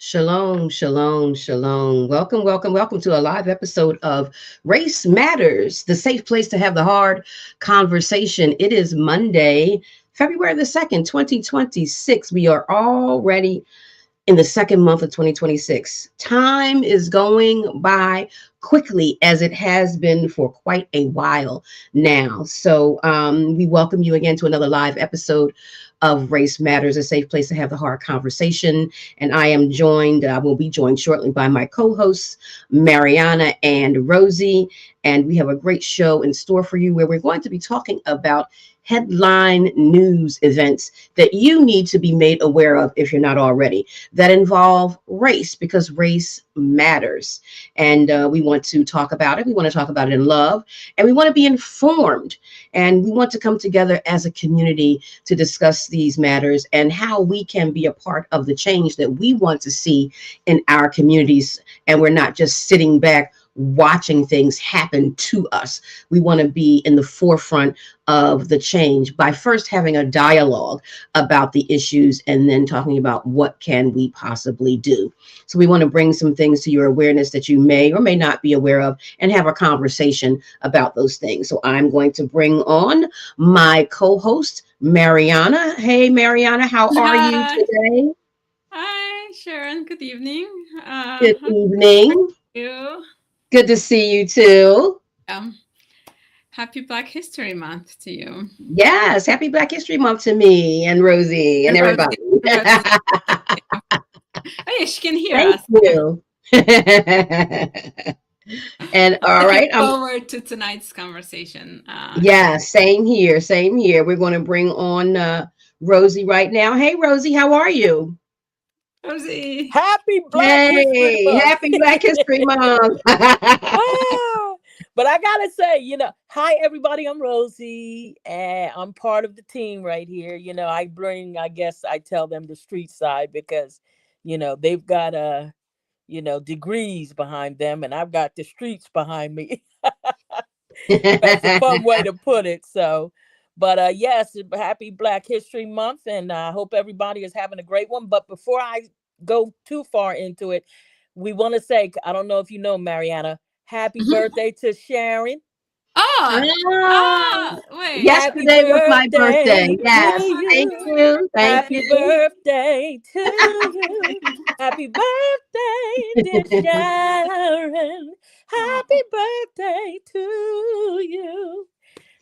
Shalom, shalom, shalom. Welcome, welcome, welcome to a live episode of Race Matters, the safe place to have the hard conversation. It is Monday, February the 2nd, 2026. We are already in the second month of 2026. Time is going by quickly as it has been for quite a while now. So we welcome you again to another live episode of Race Matters, a safe place to have the hard conversation. And I will be joined shortly by my co-hosts, Mariana and Rosie. And we have a great show in store for you where we're going to be talking about headline news events that you need to be made aware of if you're not already, that involve race, because race matters. And we want to talk about it. We want to talk about it in love, and we want to be informed. And we want to come together as a community to discuss these matters and how we can be a part of the change that we want to see in our communities. And we're not just sitting back watching things happen to us. We want to be in the forefront of the change by first having a dialogue about the issues and then talking about what can we possibly do. So we want to bring some things to your awareness that you may or may not be aware of and have a conversation about those things. So I'm going to bring on my co-host, Mariana. Hey, Mariana, how are you Hi, today? hi, Sharon. Good evening. Good How evening. are you? Good to see you too. Um, Happy Black History Month to you. Yes, happy Black History Month to me and Rosie and And everybody. Rosie. Oh, yeah, she can hear Thank us. Yeah. you. And all Looking right, forward to tonight's conversation. yeah, same here, same here. We're going to bring on Rosie right now. Hey, Rosie, how are you? Rosie. Happy Black History Hey, Month. happy Black History Month. Ah, but I gotta say, hi everybody. I'm Rosie, and I'm part of the team right here. I guess I tell them the street side because, they've got degrees behind them, and I've got the streets behind me. That's a fun way to put it. So, but yes, happy Black History Month, and I hope everybody is having a great one. But before I go too far into it, we want to say, I don't know if you know, Mariana, happy Mhm. birthday to Sharon. Oh, Ah, wait. Happy yesterday was my birthday. birthday to Yes, thank you. you, thank Happy you. birthday to you. Happy birthday, dear Sharon. Happy birthday to you.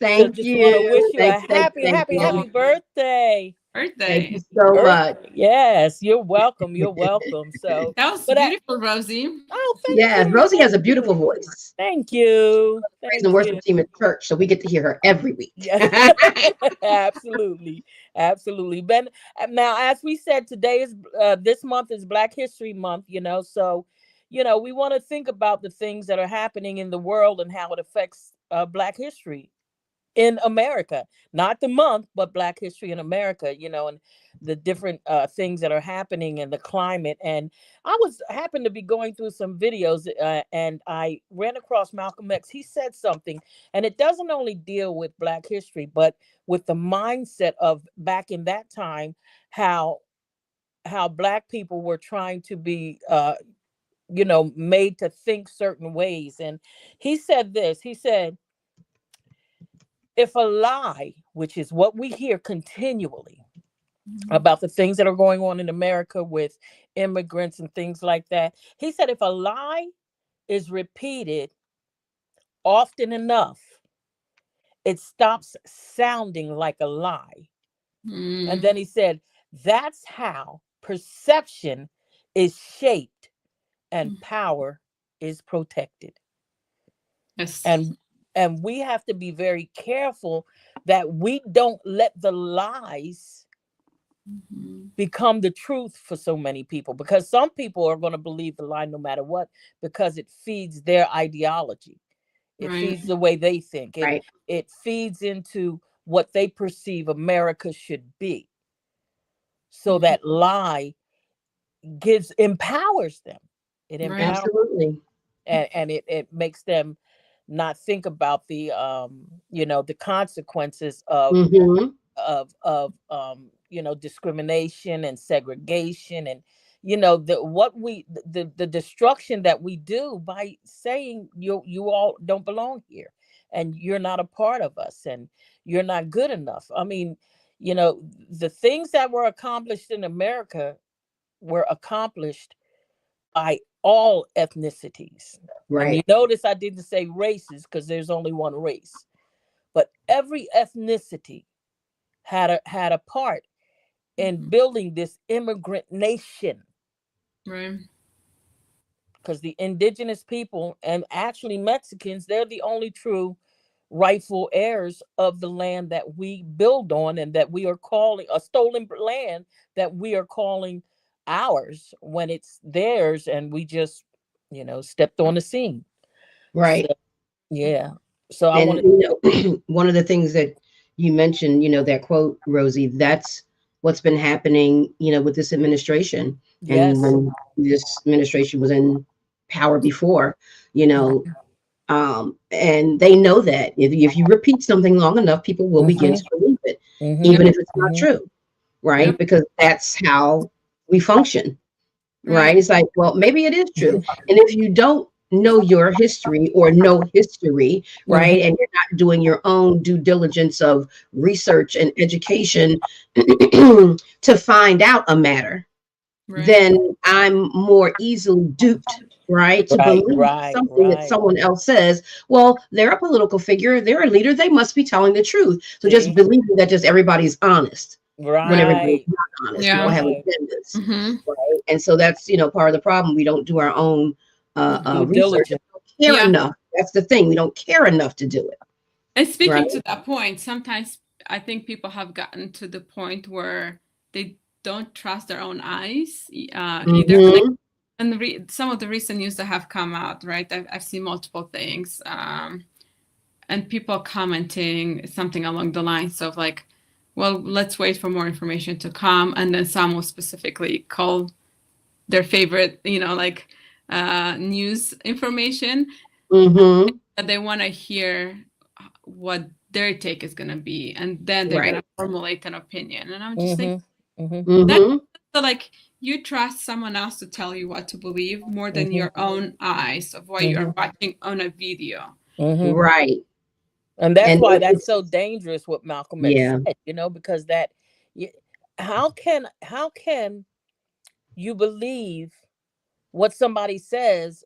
So Thank just want to you. wish you a Thank you. Thank you. happy, Thank happy, you. happy Oh, birthday. Thank you birthday. so much. Birthday. Yes, you're welcome. You're welcome. So, That was but beautiful, Rosie. thank Yes, you. Rosie has Thank a beautiful you. voice. Thank She's you. on the praise Thank and you. worship team at church, so we get to hear her every week. Yes, absolutely, absolutely. Ben, now as we said, today is this month is Black History Month. So we want to think about the things that are happening in the world and how it affects Black history in America, not the month, but Black history in America, and the different things that are happening in the climate. And happened to be going through some videos, and I ran across Malcolm X. He said something, and it doesn't only deal with Black history, but with the mindset of back in that time, how Black people were trying to be, made to think certain ways. And he said this. He said, if a lie, which is what we hear continually about the things that are going on in America with immigrants and things like that, he said, if a lie is repeated often enough, it stops sounding like a lie. And Mm. then he said, that's how perception is shaped and power is protected. Yes. And we have to be very careful that we don't let the lies Mhm. become the truth for so many people, because some people are going to believe the lie no matter what, because it feeds their ideology, it Right. feeds the way they think, it Right. it feeds into what they perceive America should be. So Mhm. that lie empowers them, it Right. empowers, Absolutely. and it makes them not think about the consequences of Hmm. discrimination and segregation, and you know, the destruction that we do by saying you all don't belong here, and you're not a part of us, and you're not good enough. I mean, you know, the things that were accomplished in America were accomplished by all ethnicities. And you Right. notice I didn't say races because there's only one race, but every ethnicity had a part in building this immigrant nation. Right. Because the indigenous people, and actually Mexicans, they're the only true rightful heirs of the land that we build on, and that we are calling a stolen land that we are calling ours when it's theirs, and we just, you know, stepped on the scene. Right. So, yeah. So I And want you know, one of the things that you mentioned, you know, that quote, Rosie, that's what's been happening, you know, with this administration. And yes. when this administration was in power before, you know, and they know that if you repeat something long enough, people will begin Mhm, to believe it, mhm, even if it's not mhm, true, right? Yep. Because that's how we function, right? Right. It's like, well, maybe it is true. mhm, And if you don't know your history or know history, mhm, right, and you're not doing your own due diligence of research and education to find out a matter, Right. then I'm more easily duped, right, to right, believe right, something that right. someone else says. Well, they're a political figure, they're a leader, they must be telling the truth. So just See, believing that just everybody's honest when everybody's right, not honest. We all Yeah. have right. agendas, Mm-hmm. right? And so that's, you know, part of the problem. We don't do our own Due research. diligence. We don't care Yeah. enough. That's the thing. We don't care enough to do it, And right? speaking to that point, sometimes I think people have gotten to the point where they don't trust their own eyes either. Like, Mm-hmm. and some of the recent news that have come out, right? I've seen multiple things, and people commenting something along the lines of like, "Well, let's wait for more information to come," and then some will specifically call their favorite, you know, like news information, Mm-hmm. that they want to hear what their take is going to be, and then they're going Right. to formulate an opinion. And I'm just like, Mhm, mhm, that's Mm-hmm. so like you trust someone else to tell you what to believe more than mhm, your own eyes of what you're mhm, watching on a video. mhm. Right. And that's And why that's it's so dangerous what Malcolm X yeah. said, you know, because that y- how can you believe what somebody says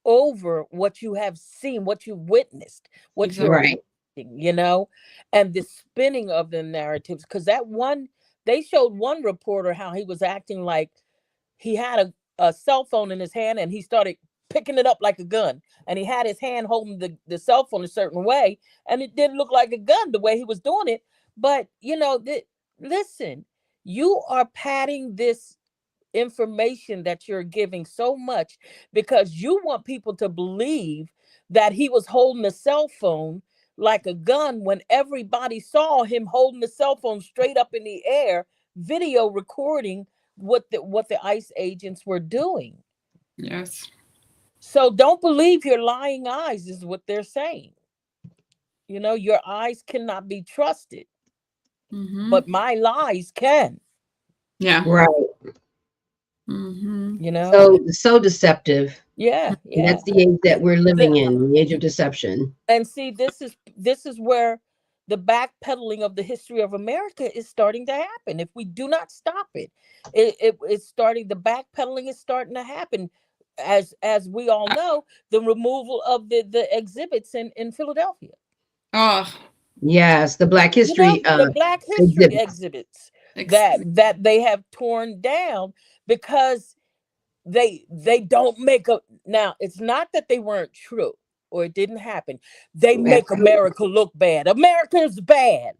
over what you have seen, what you witnessed, what you're Exactly. Right. watching, you know, and the spinning of the narratives. Because that one, they showed one reporter how he was acting like he had a cell phone in his hand and he started picking it up like a gun. And he had his hand holding the cell phone a certain way. And it didn't look like a gun the way he was doing it. But, you know, listen, you are padding this information that you're giving so much because you want people to believe that he was holding a cell phone like a gun when everybody saw him holding the cell phone straight up in the air, video recording what the ICE agents were doing. Yes. So don't believe your lying eyes is what they're saying. You know, your eyes cannot be trusted, Mm-hmm. but my lies can, Yeah. Right. Mm-hmm. you know. So deceptive. Yeah, And yeah. that's the age that we're living The- in, the age of deception. and see, this is where the backpedaling of the history of America is starting to happen. If we do not stop it, it's starting. The backpedaling is starting to happen, as we all know, the removal of the exhibits in Philadelphia. Oh, Yes, the Black You know, History the Black History exhibits. exhibits ex- that they have torn down because they don't make a now. It's not that they weren't true or it didn't happen. They make Absolutely. America look bad. America's bad.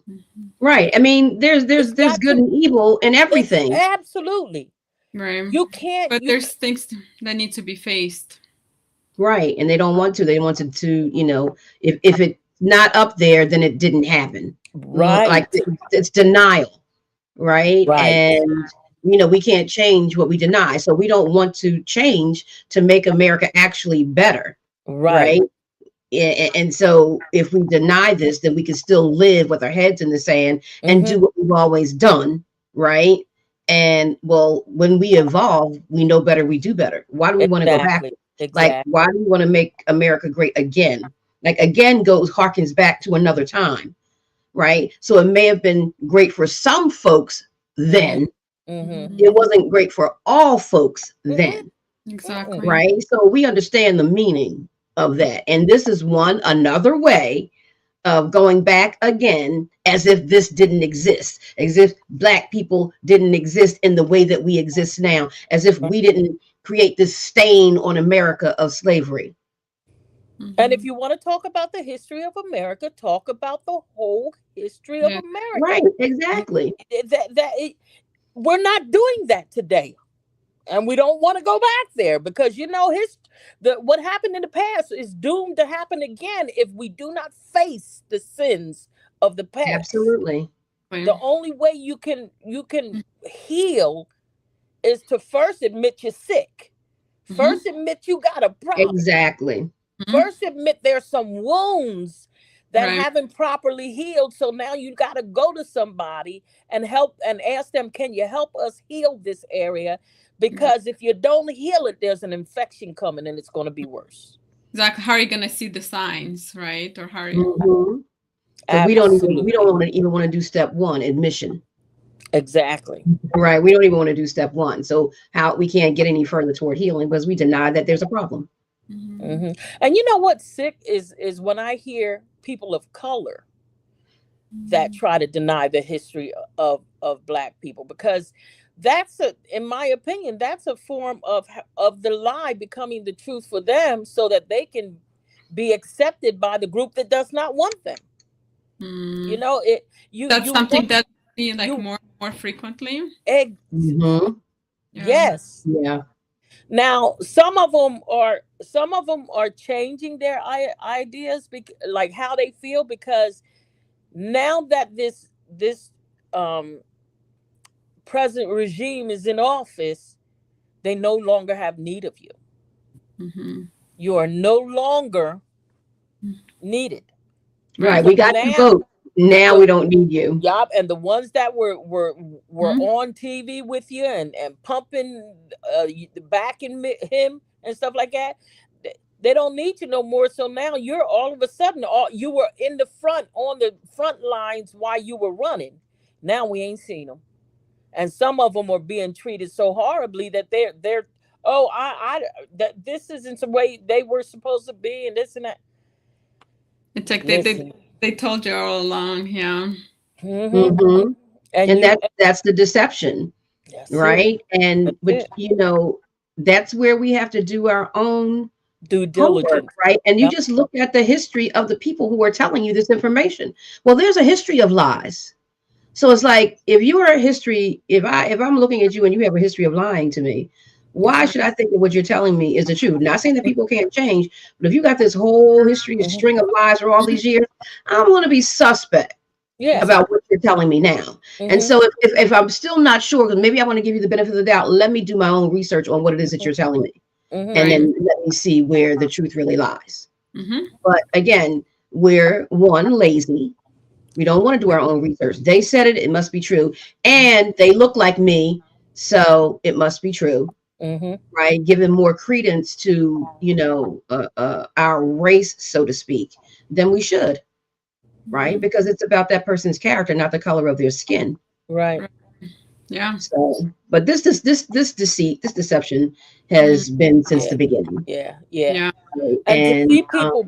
Mhm. Right. I mean, there's It's there's there's got good to. and evil in It's everything. absolutely. Right. You can't. But there's things that need to be faced. Right. And they don't want to. They wanted to, you know, if it's not up there, then it didn't happen. Like Right. it's denial, right? Right. And you know, we can't change what we deny. So we don't want to change to make America actually better, Right. right? And so if we deny this, then we can still live with our heads in the sand and Mm-hmm. do what we've always done, right? And well, when we evolve, we know better, we do better. Why do we want to go back? Exactly. Like, Exactly. why do we want to make America great again? Like, again harkens back to another time, right? So it may have been great for some folks then. Mm-hmm. It wasn't great for all folks then, Exactly. right? So we understand the meaning of that. And this is another way of going back again, as if this didn't exist, as if Black people didn't exist in the way that we exist now, as if we didn't create this stain on America of slavery. And if you want to talk about the history of America, talk about the whole history of America. Right, exactly. We're not doing that today. And we don't want to go back there because, you know, what happened in the past is doomed to happen again if we do not face the sins of the past. Absolutely. The only way you can heal is to first admit you're sick. First admit you got a problem. Exactly. First admit there's some wounds that haven't properly healed. So now you got to go to somebody and help and ask them, can you help us heal this area? Because if you don't heal it, there's an infection coming and it's going to be worse. Exactly. How are you going to see the signs, right? Or how are you? So we don't even want to do step one, admission. Exactly. Right. We don't even want to do step one. So how we can't get any further toward healing because we deny that there's a problem. And you know what's sick is when I hear people of color that try to deny the history of Black people, because in my opinion, that's a form of the lie becoming the truth for them so that they can be accepted by the group that does not want them. You know, that's something that you like more frequently. Yes. Yeah. Now, some of them are changing their ideas, like how they feel, because now that this present regime is in office, they no longer have need of you. You are no longer needed. Right. We got to vote. Now we don't need you. Yup. And the ones that were on TV with you and pumping backing him and stuff like that, they don't need you no more. So now you're all of a sudden you were in the front, on the front lines while you were running. Now we ain't seen them. And some of them are being treated so horribly that they're that this isn't the way they were supposed to be, and this and that. It's like they told you all along, yeah. And that's the deception, right? And but you know, that's where we have to do our own due diligence, right? And you just look at the history of the people who are telling you this information. Well, there's a history of lies. So it's like, if you are a history, if I'm looking at you and you have a history of lying to me, why should I think that what you're telling me is the truth? Not saying that people can't change, but if you got this whole history, a string of lies for all these years, I'm going to be suspect about what you're telling me now. And so if I'm still not sure, because maybe I want to give you the benefit of the doubt, let me do my own research on what it is that you're telling me. And then let me see where the truth really lies. But again, we're lazy. We don't want to do our own research. They said it, it must be true. And they look like me, so it must be true. Right? Giving more credence to, you know, our race, so to speak, than we should. Right? Because it's about that person's character, not the color of their skin. Right. Yeah. So, but this deception has been since the beginning. Yeah. And to see people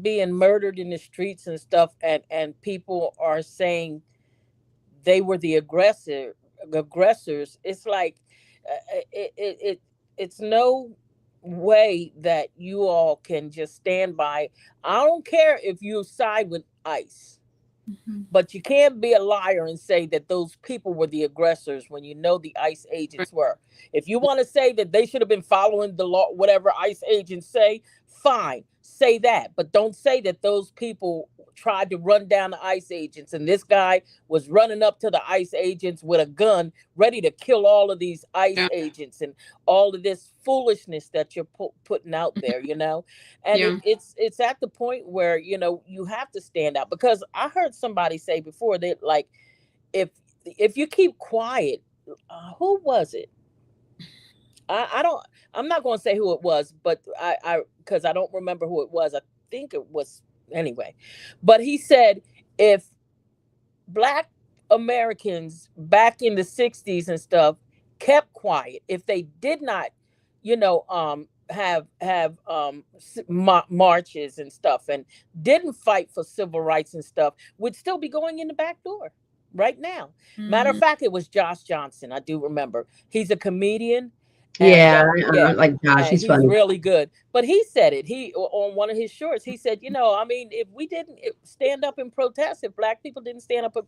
being murdered in the streets and stuff, and people are saying they were the aggressors. It's like it's no way that you all can just stand by. I don't care if you side with ICE. But you can't be a liar and say that those people were the aggressors when you know the ICE agents were. If you want to say that they should have been following the law, whatever ICE agents say, fine, say that. But don't say that those people tried to run down the ICE agents and this guy was running up to the ICE agents with a gun, ready to kill all of these ICE agents and all of this foolishness that you're putting out there, you know. And it's at the point where, you know, you have to stand out, because I heard somebody say before that, like, if you keep quiet who was it? I'm not going to say who it was, but because I don't remember who it was. I think it was anyway. But he said if Black Americans back in the 60s and stuff kept quiet, if they did not, have marches and stuff, and didn't fight for civil rights and stuff, would still be going in the back door right now. Matter of fact, it was Josh Johnson. I do remember. He's a comedian. Yeah, Yeah, like Josh, he's he's funny. really good. But he said it. He on one of his shorts. He said, I mean, if we didn't stand up and protest, if Black people didn't stand up and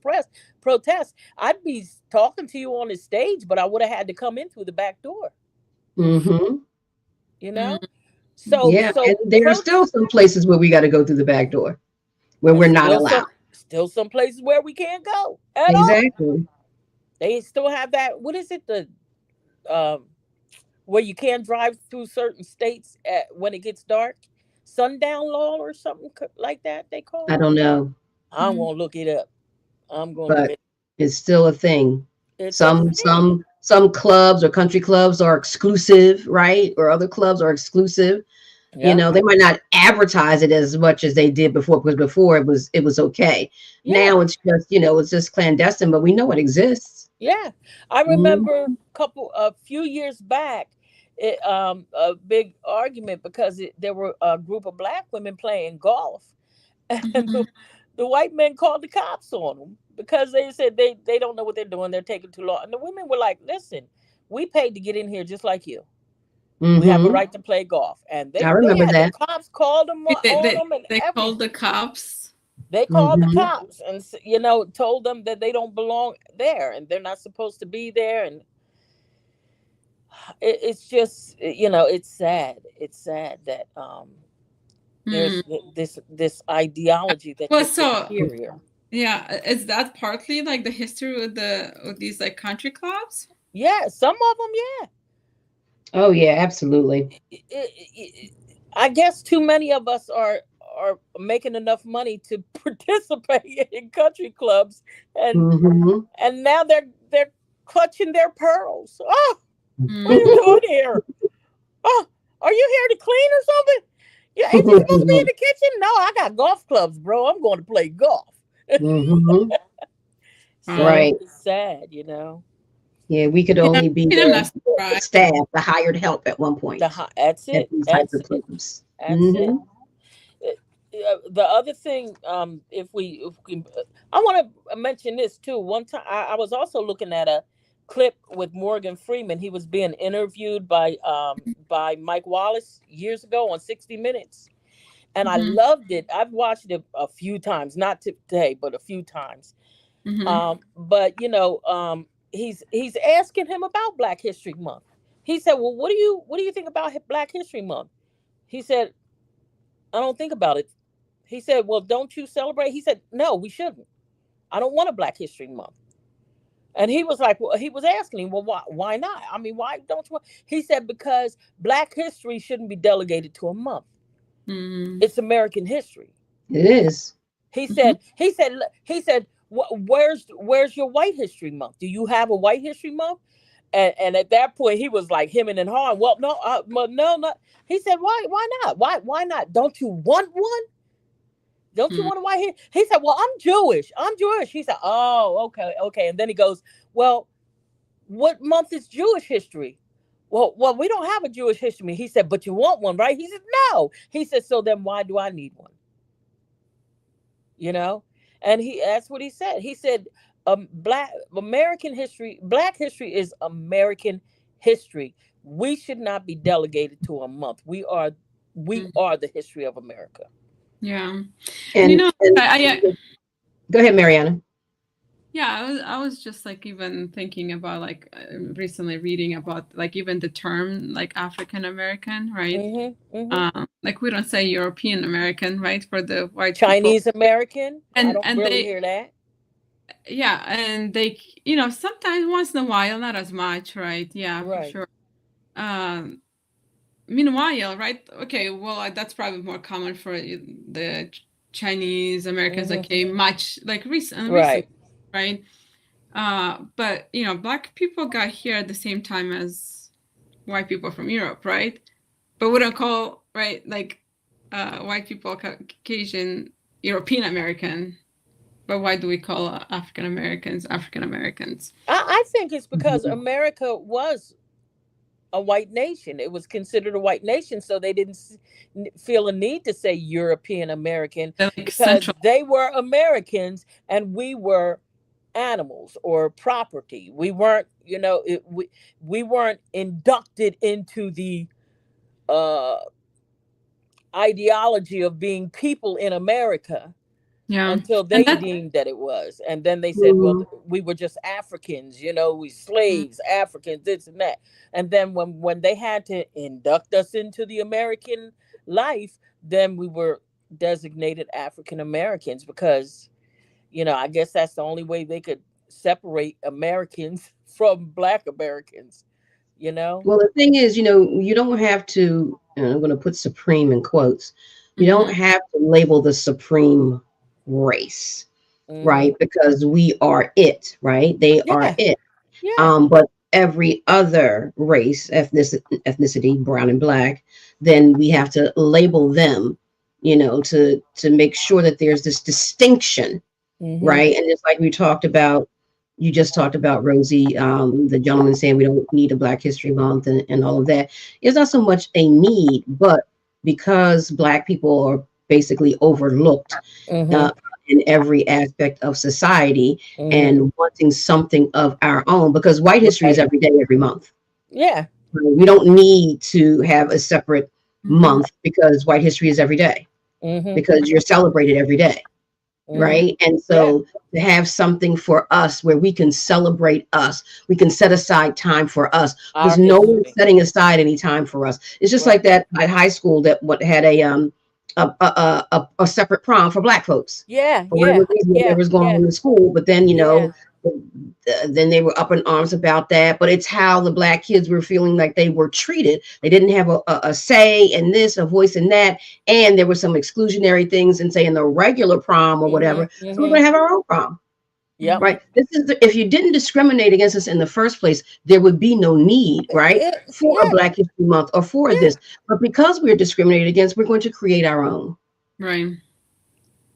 protest, I'd be talking to you on the stage, but I would have had to come in through the back door. Mm-hmm. So yeah, and there are still some places where we got to go through the back door, where we're not allowed. Still some places where we can't go at exactly. all. They still have that. What is it? Where you can't drive through certain states when it gets dark, sundown law or something like that. They call it. I don't know. I'm gonna look it up. But it's still a thing. Some clubs or country clubs are exclusive, right? Or other clubs are exclusive. Yeah. They might not advertise it as much as they did before, because before it was okay. Yeah. Now it's just, it's just clandestine, but we know it exists. Yeah. I remember a few years back, a big argument because there were a group of Black women playing golf, and the white men called the cops on them because they said they don't know what they're doing. They're taking too long. And the women were like, listen, we paid to get in here just like you. We have a right to play golf. And I remember that. The cops called them They called the cops. They called the cops and, told them that they don't belong there and they're not supposed to be there. And it's just, it's sad. It's sad that there's this ideology that is superior. Yeah, is that partly like the history of these like country clubs? Yeah, some of them, yeah. Oh yeah, absolutely. I guess too many of us are making enough money to participate in country clubs, and and now they're clutching their pearls. Oh, what are you doing here? Oh, are you here to clean or something? Yeah, ain't you supposed to be in the kitchen? No, I got golf clubs, bro. I'm going to play golf. Right. It's sad, Yeah, we could only be the staff, the hired help at one point. That's it. That's it. The other thing, if we I want to mention this too. One time, I was also looking at a clip with Morgan Freeman. He was being interviewed by Mike Wallace years ago on 60 Minutes, and I loved it. I've watched it a few times, not today, but a few times. But he's asking him about Black History Month. He said, "Well, what do you think about Black History Month?" He said, "I don't think about it." He said, "Well, don't you celebrate?" He said, "No, we shouldn't. I don't want a Black History Month." And he was like, well, he was asking him, well, why not? I mean, why don't you want? He said, because Black history shouldn't be delegated to a month. It's American history. It is. He said, where's your White History Month? Do you have a White History Month? And at that point, he was like hemming and hawing. Well, no, no. He said, why not? Why not? Don't you want one? Don't you want a white hair? He said, well, I'm Jewish. He said, oh, okay. And then he goes, well, what month is Jewish history? Well, we don't have a Jewish history. He said, but you want one, right? He said, no. He said, so then why do I need one? And that's what he said. He said, Black history is American history. We should not be delegated to a month. We are the history of America. Yeah. And go ahead, Mariana. Yeah, I was just like even thinking about like recently reading about like even the term like African American, right? Like we don't say European American, right? For the white Chinese people. American. And I don't really hear that. Yeah, and they sometimes once in a while, not as much, right? Yeah, right. For sure. Meanwhile, right? Okay, well, that's probably more common for the Chinese Americans that came much like recently, right? But Black people got here at the same time as white people from Europe, right? But we don't call, right, like white people Caucasian European American. But why do we call African Americans African Americans? I think it's because Mhm. America was a white nation. It was considered a white nation, so they didn't feel a need to say European American, They're like because central. they were Americans and we were animals or property. We weren't, we weren't inducted into the uh ideology of being people in America Yeah, until and they that. deemed that it was. And then they said, well, Mhm. we were just Africans, we slaves, Africans, this and that. And then when they had to induct us into the American life, then we were designated African Americans, because, I guess that's the only way they could separate Americans from Black Americans, you know? Well, the thing is, you don't have to, and I'm going to put supreme in quotes, you don't Mhm. have to label the supreme race, Hmm. right? Because we are it, right? They are Yeah, it. yeah. But every other race, ethnicity, brown and black, then we have to label them, to make sure that there's this distinction, Hmm. right? And it's like you just talked about Rosie, the gentleman saying we don't need a Black History Month and all of that. It's not so much a need, but because Black people are basically overlooked Hmm. uh, in every aspect of society Hmm. and wanting something of our own, because white history is Right. every day, every month. Yeah. We don't need to have a separate Mhm. month because white history is every day, Hmm. because you're celebrated every day. Hmm. Right. And Yeah. so to have something for us where we can celebrate us, we can set aside time for us, Our because no one's history. setting aside any time for us. It's just Right. like that at high school that what had a separate prom for Black folks Yeah. for Yeah. whatever reason, Yeah. whatever's going Yeah. on in school. But then, Yeah. then they were up in arms about that. But it's how the Black kids were feeling like they were treated. They didn't have a say in this, a voice in that. And there were some exclusionary things in, say, in the regular prom or Hmm. whatever. So we're Hmm. going to have our own prom, Yep. Mhm. right? If you didn't discriminate against us in the first place, there would be no need, right, for a Yeah. Black History Month or for Yeah. this. But because we're discriminated against, we're going to create our own. Right.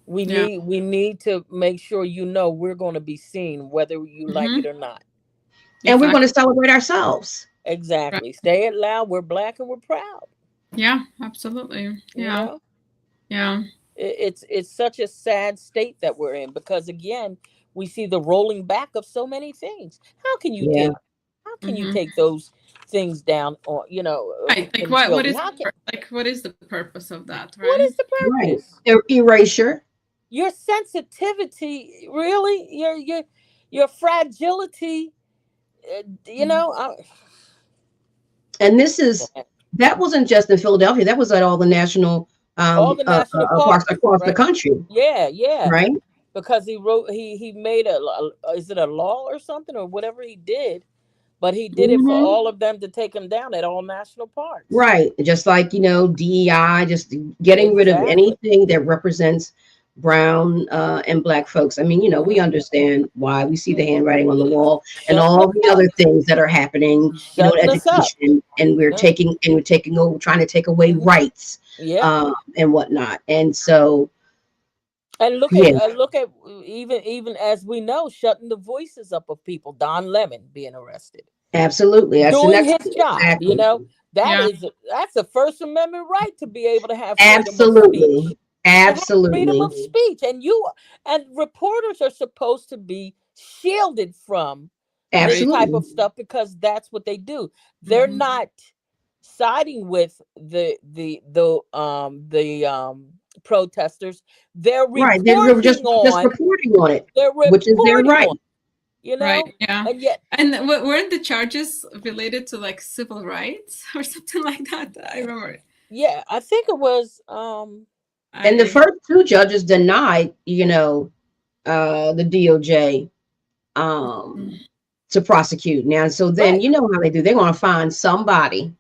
We Yeah. need to make sure we're going to be seen whether you like it Mhm. or not. And we're going to Exactly. celebrate ourselves. Right. Exactly. Say it loud. We're Black and we're proud. Yeah. Absolutely. You Yeah. know, Yeah. it's such a sad state that we're in, because again, we see the rolling back of so many things. How can you Yeah. take how can you Mhm. take those things down, or Right. Like what control? is How can what is the purpose of that, What right? is the Right. purpose? Erasure. Your sensitivity, really, your fragility, you Mhm. know. And that wasn't just in Philadelphia. That was at all the national All the national parks parks, across the right? country, Yeah, yeah. right? Because he made is it a law or something, or whatever he did, but he did it for Hmm. all of them to take them down at all national parks. Right. Just like, DEI, just getting rid of Exactly. anything that represents brown and Black folks. I mean, we Hmm. understand why we see the handwriting on the wall and Shutting all us the up. other things that are happening, in Shutting us up. education, and Yeah. we're taking over, trying to take away Hmm. rights Yeah. and whatnot. And so, And yeah, look at, even as we know, shutting the voices up of people. Don Lemon being arrested, absolutely. That's the doing next his thing. job. Exactly. Yeah. That's a First Amendment right, to be able to have freedom of Absolutely. speech. To have freedom Absolutely. of speech, and reporters are supposed to be shielded from this Right. type of Absolutely. stuff, because that's what they do. They're Mhm. not siding with the protesters. They're Right. They're reporting just on reporting on it, they're which is their reporting right. on, Right. Yeah. and yet, And weren't the charges related to like civil rights or something like that? I remember. yeah, I think it was And the I. first two judges denied, the DOJ Mm. to prosecute. Now, so then right. you know how they do. They're going to find somebody,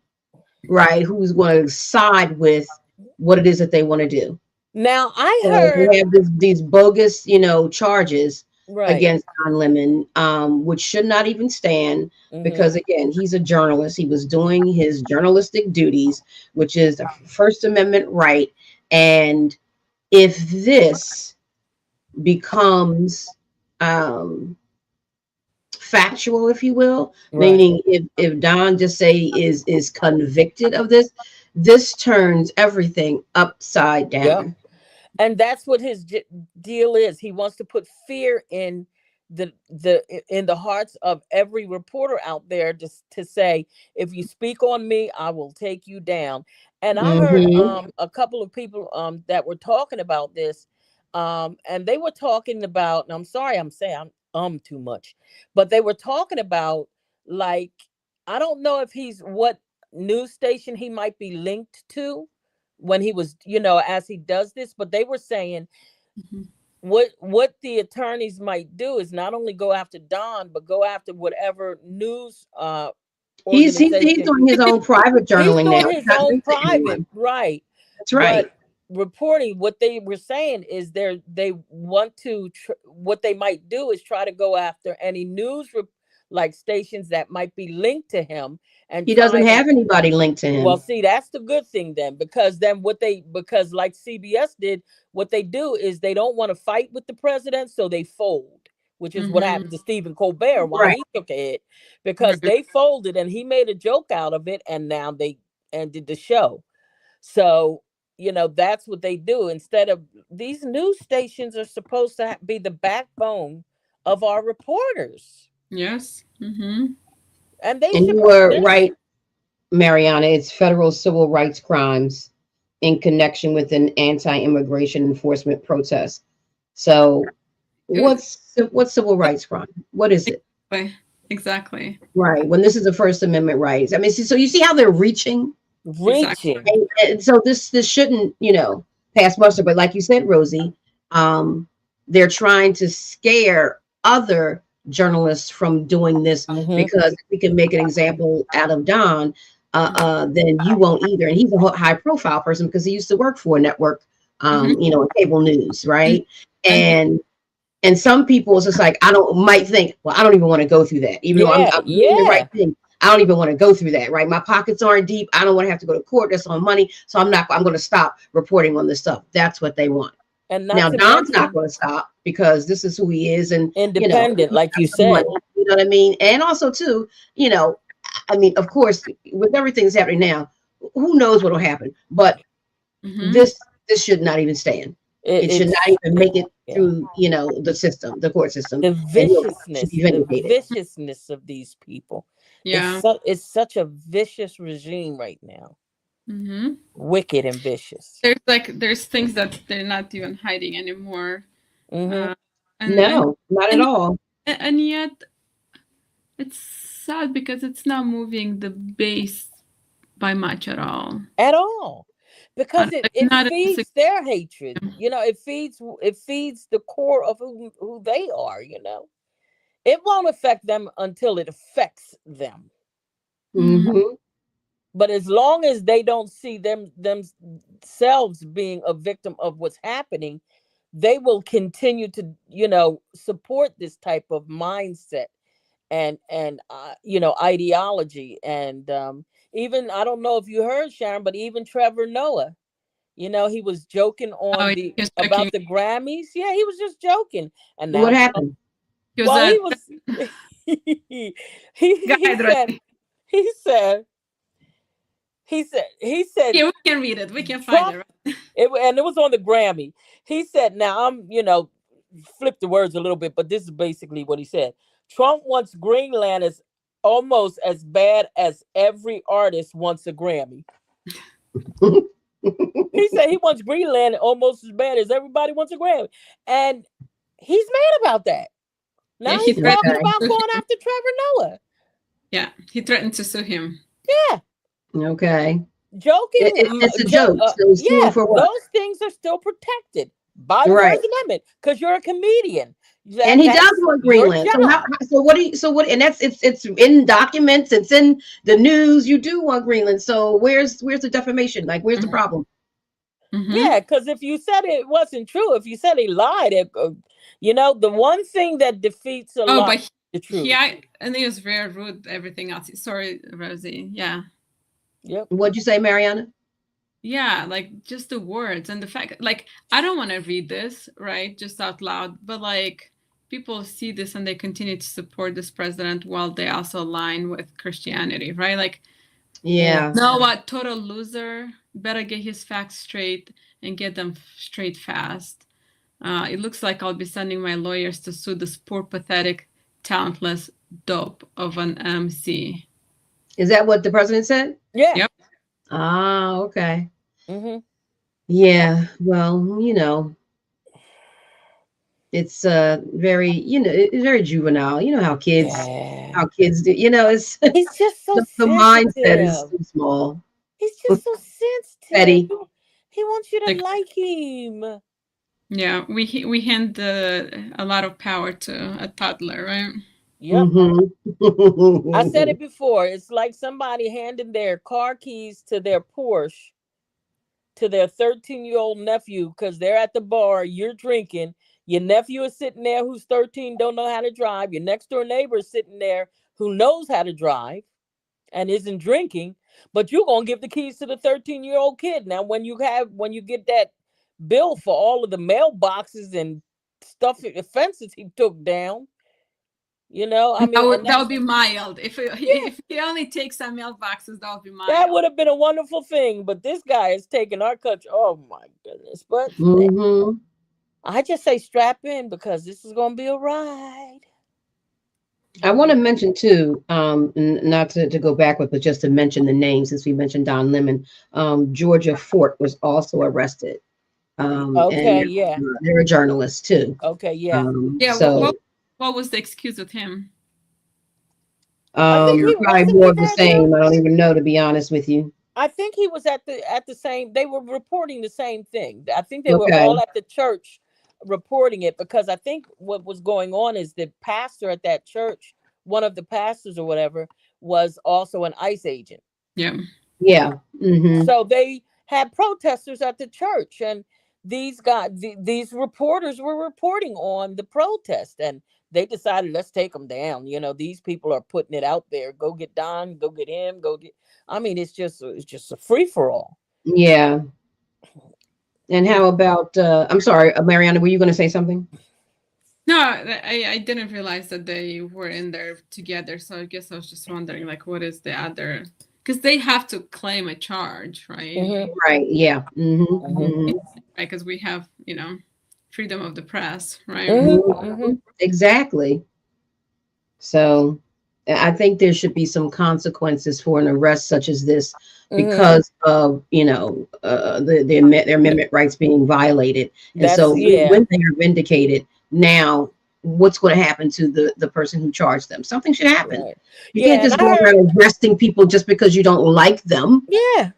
right, who's going to side with what it is that they want to do. Now I So heard, they have these bogus, charges, Right. against Don Lemon, which should not even stand Mhm. because, again, he's a journalist. He was doing his journalistic duties, which is a First Amendment right. And if this becomes factual, if you will, Right. meaning if Don just say is convicted of this, this turns everything upside Yep. down. And that's what his deal is. He wants to put fear in the hearts of every reporter out there, just to say, if you speak on me, I will take you down. And I heard Mm-hmm. a couple of people that were talking about this, and they were talking about, and I'm sorry I'm saying I'm too much, but they were talking about, like, I don't know if he's what news station he might be linked to when he was, as he does this, but they were saying Mhm. what the attorneys might do is not only go after Don, but go after whatever news He's organization. doing his own private He's journaling now. doing He's his not own linked to private, anyone. right? That's But right. reporting, what they were saying is they want to what they might do is try to go after any news like stations that might be linked to him, and He try doesn't to. have anybody linked to Well, him. see, that's the good thing then, because then because like CBS did, what they do is they don't want to fight with the president, so they fold, which is what Mhm. happened to Stephen Colbert while Right. he took a hit, because Right. they folded and he made a joke out of it, and now they ended the show. So, that's what they do. Instead of, these news stations are supposed to be the backbone of our reporters, Yes. Mhm. and they And should you be were finished. right, Mariana. It's federal civil rights crimes in connection with an anti-immigration enforcement protest. So It- what's civil rights crime? What is it? Exactly. Exactly. Right. When this is a First Amendment rights. I mean, so you see how they're reaching? Exactly. Reaching. And so this shouldn't, pass muster. But like you said, Rosie, they're trying to scare other journalists from doing this Mhm. because if we can make an example out of Don, then you won't either. And he's a high profile person because he used to work for a network, Mhm. in cable news, And right? and he, And some people it's just like might think, well, I don't even want to go through that, even though Yeah, I'm doing the right yeah. thing. I don't even want to go through that, right? My pockets aren't deep. I don't want to have to go to court. That's on money. So I'm going to stop reporting on this stuff. That's what they want. And not Now, to Don's not mention going to stop because this is who he is. And, independent, he's like got you some said. money, you know what I mean? And also too, I mean, of course, with everything that's happening now, who knows what will happen, but Mhm. this should not even stand. It should not even make it Yeah. through, the court system. The And should be vindicated. viciousness of these people. Yeah. It's such a vicious regime right now. Mhm. Wicked and vicious. There's things that they're not even hiding anymore. Mhm. And No, not at and all. and yet it's sad because it's not moving the base by much at all. At all. Because Like, it not a feeds their hatred. It feeds the core of who they are, It won't affect them until it affects them. Hmm. But as long as they don't see themselves being a victim of what's happening, they will continue to, support this type of mindset and ideology. And even, I don't know if you heard, Sharon, but even Trevor Noah, he was joking Oh, on he was about joking. the Grammys. Yeah, he was just joking. And now What happened? He was well, a he was he guide, right? he said he said Yeah, we can read it. We can find Trump, it. Right? and it was on the Grammy. He said, now I'm, flip the words a little bit, but this is basically what he said. Trump wants Greenland as almost as bad as every artist wants a Grammy. He said he wants Greenland almost as bad as everybody wants a Grammy. And he's mad about that. Now Yeah, he's he threatened talking Okay. about to sue going him. after Trevor Noah. Yeah, he threatened to sue him. Yeah. Okay. Joking. It's a joke. So suing for what? Those things are still protected by the Right. First Amendment because you're a comedian. And he does That's want your Greenland. job. So what, and it's in documents, it's in the news. You do want Greenland. So where's the defamation? Like, where's the problem? Yeah, because if you said it wasn't true, if you said he lied, the one thing that defeats a Oh, lie but is the truth. and he was very rude. Everything else. Sorry, Rosie. Yeah. Yep. What'd you say, Mariana? Yeah, like just the words and the fact, like, I don't want to read this, right, just out loud, but like people see this and they continue to support this president while they also align with Christianity, right? Like, Yeah. know what, total loser, better get his facts straight and get them straight fast. It looks like I'll be sending my lawyers to sue this poor, pathetic, talentless dope of an MC. Is that what the president said? Yeah. Yep. Ah, okay. Mm-hmm. Yeah. Well, it's very, it's very juvenile. You know how kids do. It's He's just so the mindset sensitive. is too small. He's just so sensitive. Petty. He wants you to like him. Yeah, we hand a lot of power to a toddler, right? Yep. Mm-hmm. I said it before. It's like somebody handing their car keys to their Porsche to their 13-year-old nephew because they're at the bar, you're drinking. Your nephew is sitting there who's 13, don't know how to drive. Your next door neighbor is sitting there who knows how to drive and isn't drinking, but you're going to give the keys to the 13-year-old kid. Now, when you get that bill for all of the mailboxes and stuff, fences he took down, I mean, that would be mild. If he only takes some mailboxes, that would be mild. That would have been a wonderful thing. But this guy is taking our country. Oh my goodness! But I just say strap in because this is going to be a ride. I want to mention too, not to go backward, but just to mention the name since we mentioned Don Lemon. Georgia Fort was also arrested. Okay, and, yeah, they're a journalist too. Okay, yeah, yeah. So what was the excuse with him? probably more of the same. I don't even know, to be honest with you. I think he was at the same. They were reporting the same thing. I think they were all at the church reporting it because I think what was going on is the pastor at that church, one of the pastors or whatever, was also an ICE agent. Yeah. Yeah. Mm-hmm. So they had protesters at the church, and these guys, these reporters were reporting on the protest, and they decided, let's take them down. These people are putting it out there. Go get Don, go get him, I mean, it's just a free for all. Yeah. And how about, I'm sorry, Mariana, were you going to say something? No, I didn't realize that they were in there together. So I guess I was just wondering, like, what is the other, because they have to claim a charge, right? Mm-hmm. Right. Yeah. Mm-hmm. Mm-hmm. Right. Because we have, freedom of the press, right? Mm-hmm. Exactly. So I think there should be some consequences for an arrest such as this because of, their amendment rights being violated. And so when they are vindicated, now what's going to happen to the person who charged them? Something should happen. Right. You can't just go around arresting people just because you don't like them. Yeah.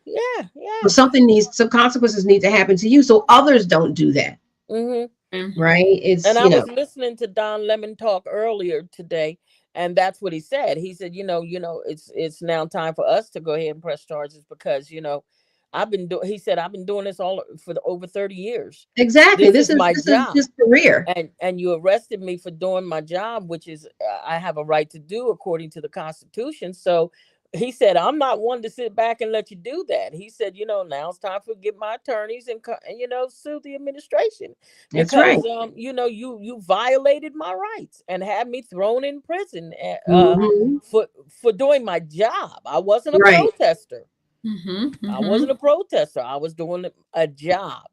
So some consequences need to happen to you so others don't do that. Mm-hmm. Right. I was listening to Don Lemon talk earlier today, and that's what he said. He said, it's now time for us to go ahead and press charges because, I've been doing this all for over 30 years. Exactly. This is my job. This is his career. And you arrested me for doing my job, which is I have a right to do according to the Constitution. So he said, I'm not one to sit back and let you do that. He said, now it's time for get my attorneys and sue the administration. That's because, right. You violated my rights and had me thrown in prison for doing my job. I wasn't a protester. I wasn't a protester. I was doing a job.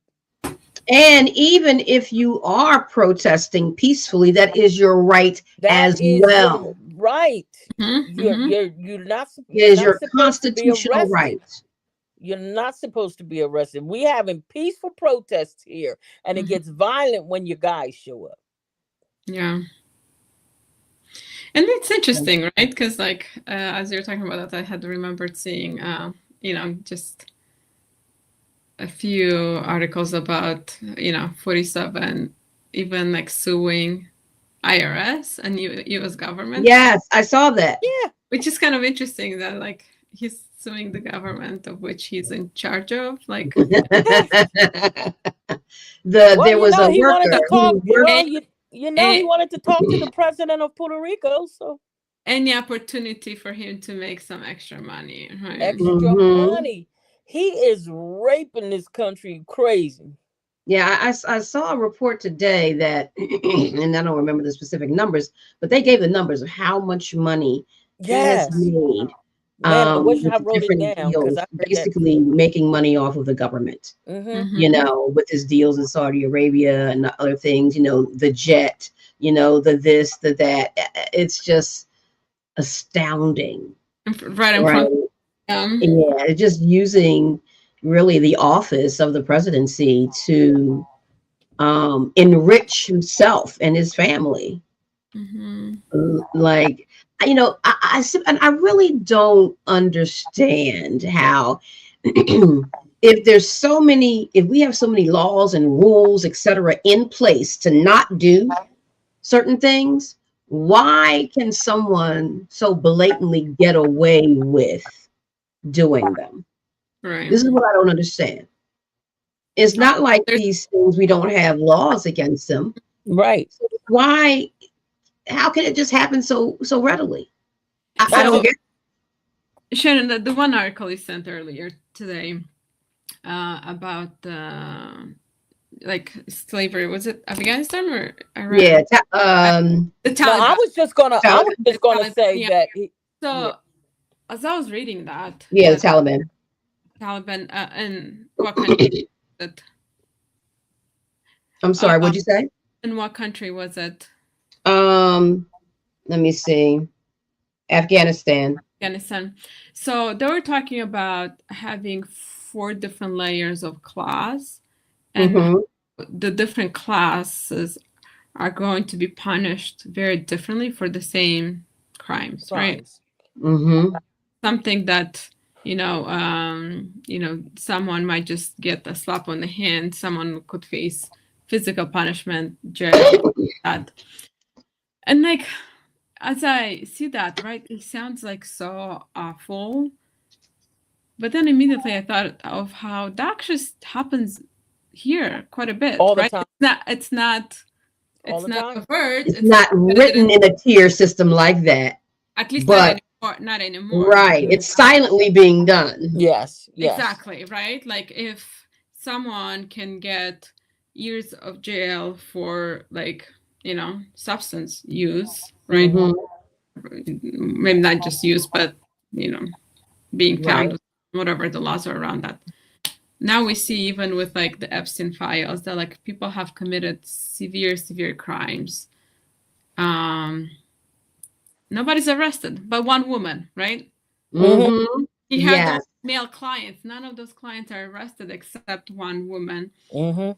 And even if you are protesting peacefully, that is your right as well. Right. You're not. It is your constitutional right. You're not supposed to be arrested. We having peaceful protests here, and it gets violent when your guys show up. Yeah. And it's interesting, right? Because as you're talking about that, I had remembered seeing, just a few articles about, 47, even suing IRS and U.S. government. Yes, I saw that. Yeah. Which is kind of interesting that he's suing the government of which he's in charge of. Like, There was a he wanted worker to talk. who worked. Well, he wanted to talk to the president of Puerto Rico, so any opportunity for him to make some extra money, right? extra money. He is raping this country crazy. Yeah, I saw a report today that, and I don't remember the specific numbers, but they gave the numbers of how much money he has made. Man, I wish I with wrote it different down deals, because I forget. basically making money off of the government. You know, with his deals in Saudi Arabia and the other things. You know, the jet. You know, the this, the that. It's just astounding. Right in front. Yeah, just using really the office of the presidency to enrich himself and his family. Like, you know, I really don't understand how if we have so many laws and rules, etc., in place to not do certain things, why can someone so blatantly get away with doing them? Right. This is what I don't understand. It's not like these things, we don't have laws against them. Right. So why, how can it just happen so readily? I don't get it. Shannon, the one article you sent earlier today about like slavery, was it Afghanistan or Iran? Yeah, the Taliban. No, I was just gonna say yeah. that. So as I was reading that, the Taliban. And what country? I'm sorry, what'd you say? In what country was it? Let me see. Afghanistan. So they were talking about having 4 different layers of class, and the different classes are going to be punished very differently for the same crimes. Right? Something that someone might just get a slap on the hand. Someone could face physical punishment, jail, that. And like, as I see that, right, it sounds like so awful. But then immediately I thought of how that just happens here quite a bit. All the right? time. It's not overt. It's not written in a tier system like that. At least not anymore. Right. It's silently being done. Yes. Exactly. Right. Like if someone can get years of jail for substance use, right? Maybe not just use, but being found with whatever the laws are around that. Now we see, even with like the Epstein files, that like people have committed severe crimes. Nobody's arrested but one woman, right? He had those male clients. None of those clients are arrested except one woman. So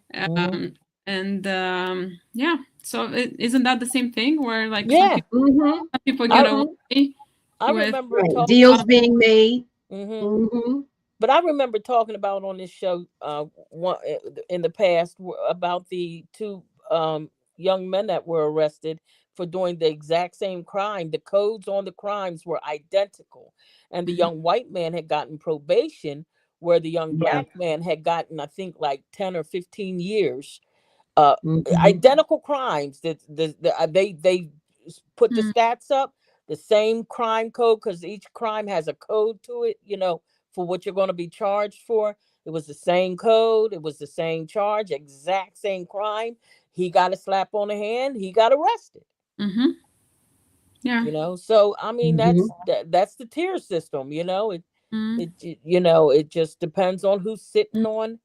isn't that the same thing where like some people get away? I remember deals being made. But I remember talking about on this show in the past about the 2 young men that were arrested for doing the exact same crime. The codes on the crimes were identical, and the young white man had gotten probation, where the young black man had gotten, I think, like 10 or 15 years. Identical crimes. That they put the stats up, the same crime code, because each crime has a code to it, for what you're going to be charged for. It was the same code, it was the same charge, exact same crime. He got a slap on the hand, he got arrested. Yeah. So I mean, that's the tier system. It just depends on who's sitting on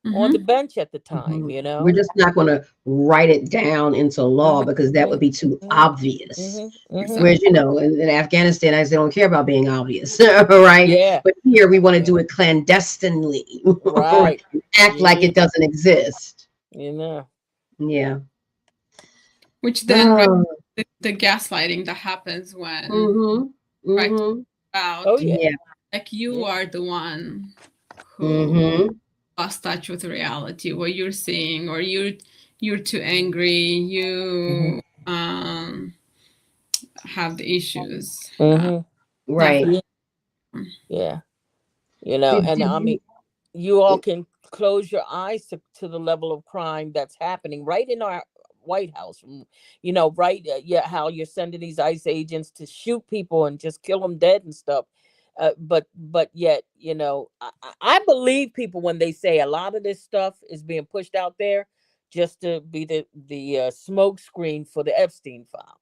the bench at the time. We're just not going to write it down into law because that would be too obvious. Whereas in Afghanistan, they don't care about being obvious, right? Yeah. But here we want to do it clandestinely, right? Act like it doesn't exist. Yeah. Which then the gaslighting that happens when like you are the one who lost touch with reality, what you're seeing, or you're too angry, you have the issues. Right. Yeah. You know, Did, and did I mean, you, you all can close your eyes to the level of crime that's happening right in our White House. You know, right? Yeah, how you're sending these ICE agents to shoot people and just kill them dead and stuff. But yet, you know, I believe people when they say a lot of this stuff is being pushed out there just to be the smoke screen for the Epstein file.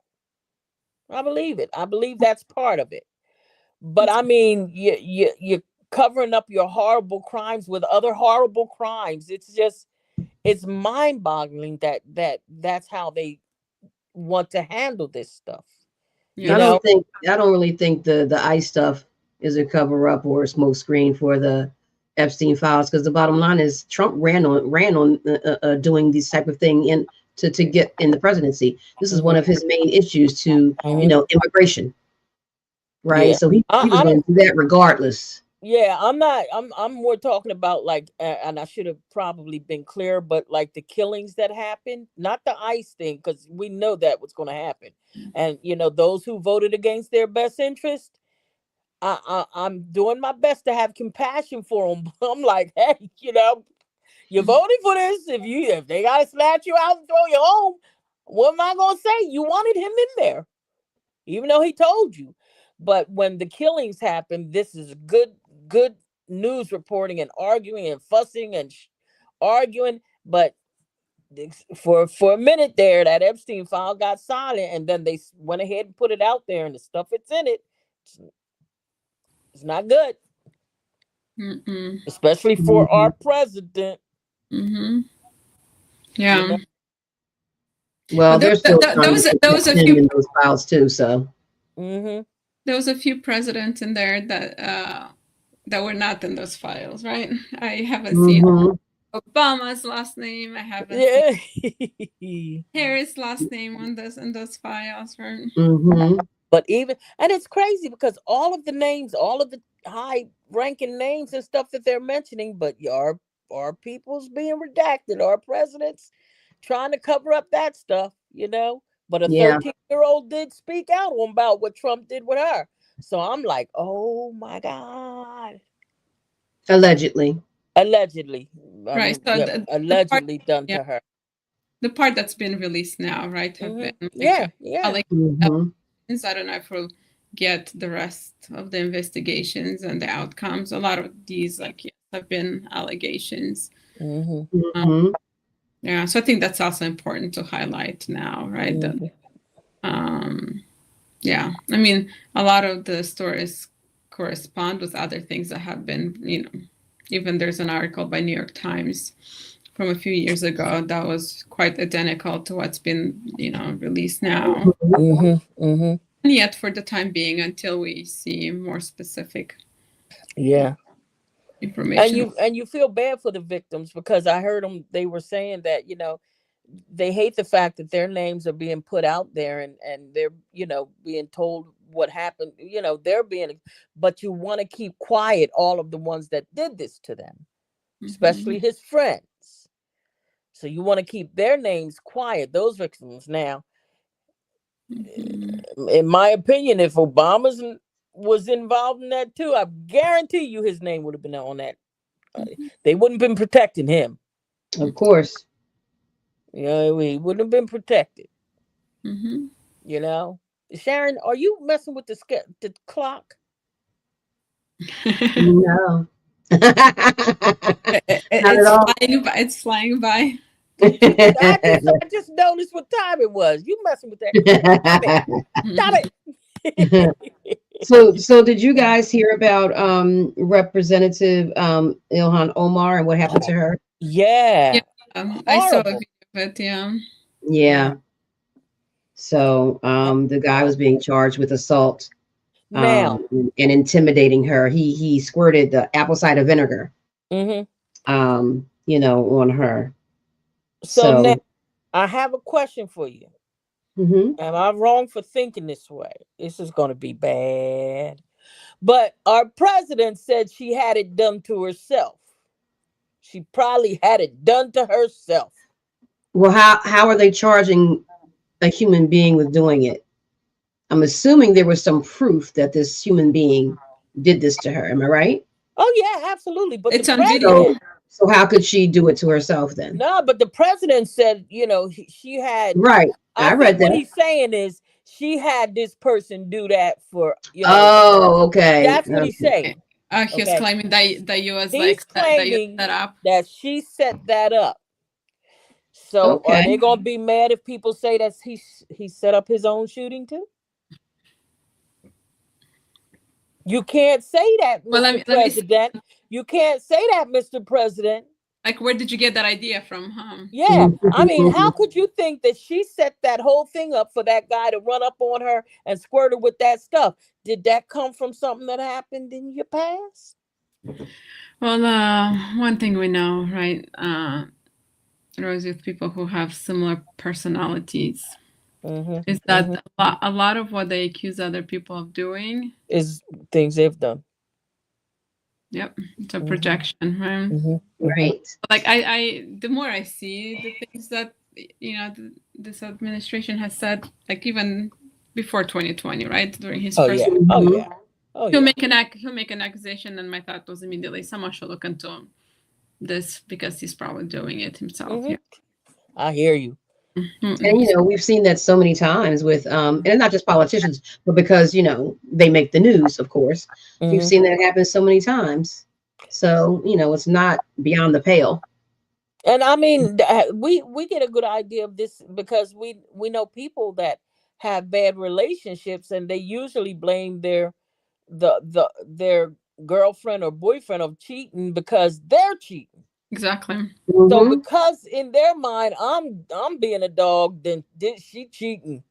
I believe it. I believe that's part of it. But I mean, you're covering up your horrible crimes with other horrible crimes. It's mind-boggling that's how they want to handle this stuff. You Yeah. know, I don't really think the ICE stuff is a cover up or a smoke screen for the Epstein files, because the bottom line is Trump ran on doing these type of thing in to get in the presidency. This is one of his main issues to immigration, right? Yeah. So he was I going don't. to do that regardless. Yeah, I'm not. I'm more talking about like, and I should have probably been clear, but like the killings that happened, not the ICE thing, because we know that what's going to happen, and you know those who voted against their best interest. I'm doing my best to have compassion for them. I'm like, hey, you know, you voted for this. If they gotta snatch you out and throw you home, what am I gonna say? You wanted him in there, even though he told you. But when the killings happened, this is good news reporting and arguing and fussing and arguing. But for a minute there, that Epstein file got silent, and then they went ahead and put it out there, and the stuff that's in it, it's not good, Mm-mm. especially for our president. Mm-hmm. You Yeah. know? Well, But they're still there trying was to there was protect a him few in those files too. So there was a few presidents in there that were not in those files, right? I haven't seen Obama's last name. I haven't seen Harris' last name on in those files, right? But even, and it's crazy because all of the names, all of the high ranking names and stuff that they're mentioning, but our people's being redacted, our presidents trying to cover up that stuff, you know. But a yeah, 13-year-old did speak out about what Trump did with her. So I'm like, oh my God. allegedly. Allegedly. Right. So allegedly done yeah, to her. the part that's been released now, right, have been like, yeah. I don't know if we'll get the rest of the investigations and the outcomes. A lot of these have been allegations. Yeah, so I think that's also important to highlight now, right? Yeah, I mean, a lot of the stories correspond with other things that have been, you know, even there's an article by New York Times from a few years ago that was quite identical to what's been, you know, released now. And yet for the time being, until we see more specific information. And you feel bad for the victims, because I heard them, they were saying that, you know, they hate the fact that their names are being put out there, and they're, you know, being told what happened, you know, they're being, but you want to keep quiet all of the ones that did this to them, especially his friends. So you want to keep their names quiet, those victims. Now, in my opinion, if Obama's was involved in that too, I guarantee you his name would have been on that. They wouldn't have been protecting him. Of course. Yeah, he wouldn't have been protected. You know, Sharon, are you messing with the clock? No. It's flying by. I just noticed what time it was. You messing with that? Stop it. So did you guys hear about Representative Ilhan Omar and what happened to her? Yeah. I saw a video of it. Yeah. So the guy was being charged with assault and intimidating her. He squirted the apple cider vinegar you know, on her. So now I have a question for you. Am I wrong for thinking this way? This is going to be bad. But our president said she had it done to herself. She probably had it done to herself. Well, how are they charging a human being with doing it? I'm assuming there was some proof that this human being did this to her. Am I right? Oh yeah, absolutely. But It's the on video. president, So how could she do it to herself then? no, but the president said, she had. Right. I I read think what that. he's saying is she had this person do that for, Oh, okay. that's what he's saying. He was Okay. claiming that you was He's like that you claiming set up. that she set that up. So are Okay. they gonna be mad if people say that he set up his own shooting too? You can't say that, Mr. Well, let me see. President. You can't say that, Mr. President. Like, where did you get that idea from? Yeah, I mean, how could you think that she set that whole thing up for that guy to run up on her and squirt her with that stuff? Did that come from something that happened in your past? Well, one thing we know, right, Rose, with people who have similar personalities, is that a lot of what they accuse other people of doing is things they've done. Yep, it's a projection, right? Right. Like I the more I see the things that this administration has said, like even before 2020, right, during his first, he'll make an accusation, and my thought was immediately someone should look into this because he's probably doing it himself. Yeah. I hear you. And we've seen that so many times with and not just politicians, but because they make the news, of course. We've seen that happen so many times. So it's not beyond the pale. And I mean, we get a good idea of this because we know people that have bad relationships, and they usually blame their girlfriend or boyfriend of cheating because they're cheating. Exactly. So because in their mind, I'm being a dog, then she cheating.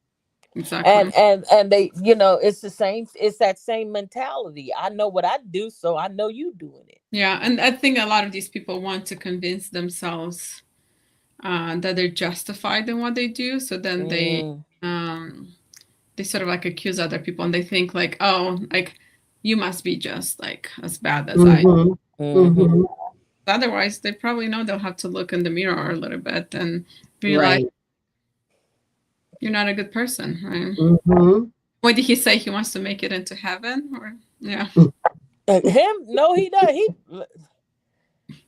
Exactly. And they, it's the same. It's that same mentality. I know what I do, so I know you doing it. Yeah, and I think a lot of these people want to convince themselves that they're justified in what they do. So then they sort of like accuse other people, and they think like, oh, like you must be just like as bad as I. Otherwise, they probably know they'll have to look in the mirror a little bit and realize you're not a good person, right? What did he say? He wants to make it into heaven, or him? No, he does.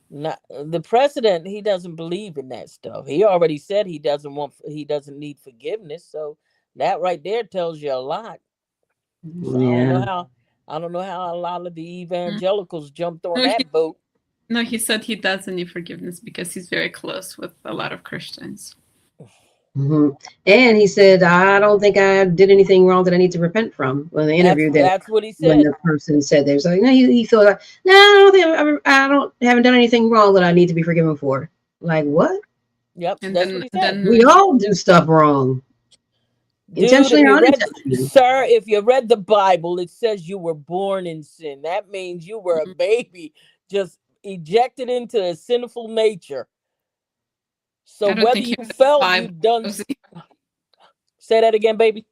Not the president. He doesn't believe in that stuff. He already said he doesn't need forgiveness. So that right there tells you a lot. So I don't know how a lot of the evangelicals jumped on that boat. No, he said he doesn't need forgiveness because he's very close with a lot of Christians. And he said, I don't think I did anything wrong that I need to repent from. When the interview, that's what he said. When the person said there's like, no, he thought, no, I haven't done anything wrong that I need to be forgiven for. Like what? Yep. And that's what he said. We all do stuff wrong. Dude, intentionally or unintentionally. Sir, if you read the Bible, it says you were born in sin. That means you were a baby, just ejected into a sinful nature. So whether you felt you've done, say that again, baby.